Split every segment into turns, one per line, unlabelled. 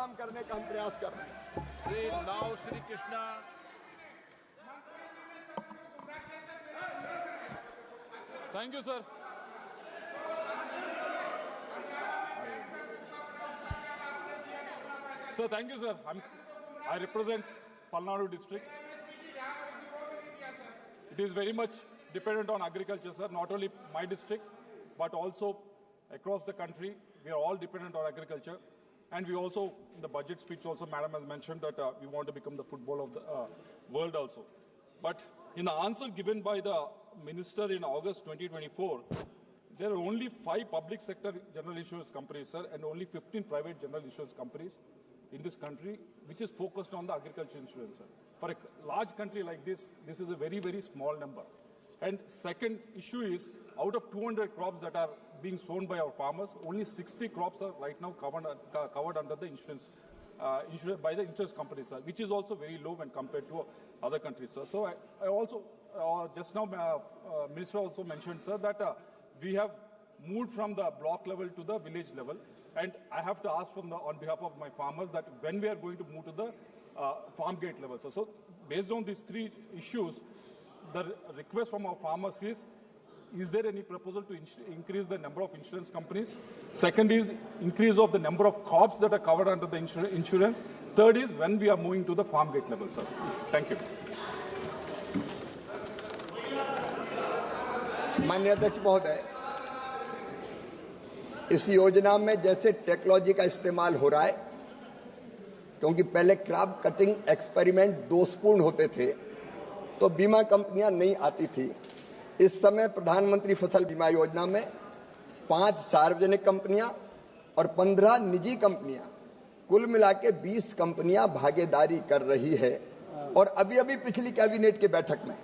काम करने का हम प्रयास कर रहे हैं।
श्री नाव Shri Krishna.
Thank you, sir. Sir, thank you, sir. I represent Palnadu district. It is very much dependent on agriculture, sir. Not only my district, but also across the country. We are all dependent on agriculture. And we also, in the budget speech also, Madam has mentioned that we want to become the football of the world also. But in the answer given by the Minister in August 2024, there are only 5 public sector general insurance companies, sir, and only 15 private general insurance companies in this country, which is focused on the agriculture insurance, sir. For a large country like this, this is a very, very small number. And second issue is, out of 200 crops that are being sown by our farmers, only 60 crops are right now covered under the insurance by the insurance companies, sir, which is also very low when compared to other countries, sir. So I also, just now, Minister also mentioned, sir, that we have moved from the block level to the village level. And I have to ask on behalf of my farmers that when we are going to move to the farm gate level, sir. So based on these 3 issues, the request from our farmers is there any proposal to increase the number of insurance companies? Second is increase of the number of crops that are covered under the insurance. Third is when we are moving to the farm gate level, sir. Thank you.
माननीय अध्यक्ष महोदय, इस योजना में जैसे technology का इस्तेमाल हो रहा है, क्योंकि पहले क्रॉप कटिंग एक्सपेरिमेंट दोषपूर्ण होते थे तो बीमा कंपनियां नहीं आती थी। इस समय प्रधानमंत्री फसल बीमा योजना में 5 सार्वजनिक कंपनियां और 15 निजी कंपनियां, कुल मिला के 20 कंपनियां भागीदारी कर रही है। और अभी अभी पिछली कैबिनेट की बैठक में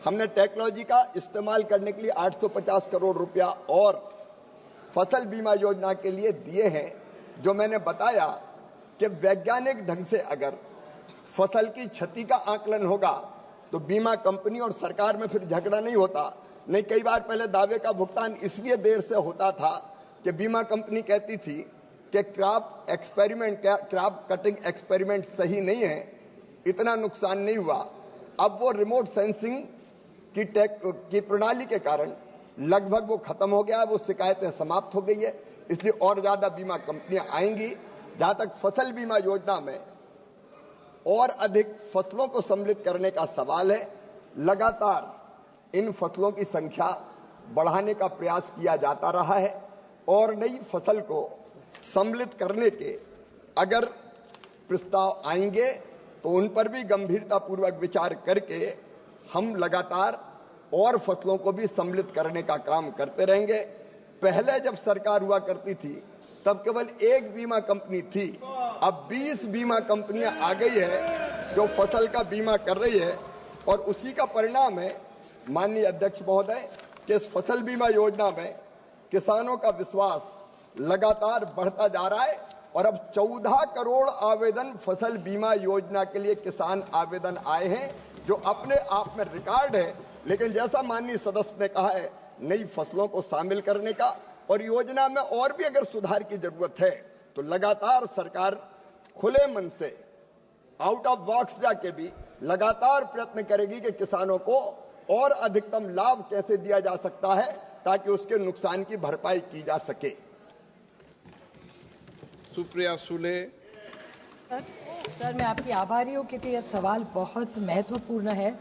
हमने टेक्नोलॉजी का इस्तेमाल करने के लिए 850 करोड़ रुपया और फसल बीमा योजना के लिए दिए हैं। जो मैंने बताया कि वैज्ञानिक ढंग से अगर फसल की क्षति का आकलन होगा तो बीमा कंपनी और सरकार में फिर झगड़ा नहीं होता। नहीं, कई बार पहले दावे का भुगतान इसलिए देर से होता था कि बीमा कंपनी कहती थी कि क्रॉप कटिंग एक्सपेरिमेंट सही नहीं है, इतना नुकसान नहीं हुआ। अब वो रिमोट सेंसिंग की प्रणाली के कारण लगभग वो खत्म हो गया है, वो शिकायतें समाप्त हो गई है, इसलिए और ज्यादा बीमा कंपनियां आएंगी। जहां तक फसल बीमा योजना में और अधिक फसलों को सम्मिलित करने का सवाल है, लगातार इन फसलों की संख्या बढ़ाने का प्रयास किया जाता रहा है और नई फसल को सम्मिलित करने के अगर प्रस्ताव आएंगे तो उन पर भी गंभीरतापूर्वक विचार करके हम लगातार और फसलों को भी सम्मिलित करने का काम करते रहेंगे। पहले जब सरकार हुआ करती थी तब केवल 1 बीमा कंपनी थी, अब 20 बीमा कंपनियां आ गई है जो फसल का बीमा कर रही है। और उसी का परिणाम है माननीय अध्यक्ष महोदय कि इस फसल बीमा योजना में किसानों का विश्वास लगातार बढ़ता जा रहा है और अब 14 करोड़ आवेदन फसल बीमा योजना के लिए किसान आवेदन आए हैं, जो अपने आप में रिकॉर्ड है। लेकिन जैसा माननीय सदस्य ने कहा है, नई फसलों को शामिल करने का और योजना में और भी अगर सुधार की जरूरत है तो लगातार सरकार खुले मन से आउट ऑफ बॉक्स जाके भी लगातार प्रयत्न करेगी कि किसानों को और अधिकतम लाभ कैसे दिया जा सकता है ताकि उसके नुकसान की भरपाई की जा सके।
सुप्रिया सुले।
सर, मैं आपकी आभारी हूँ क्योंकि यह सवाल बहुत महत्वपूर्ण है।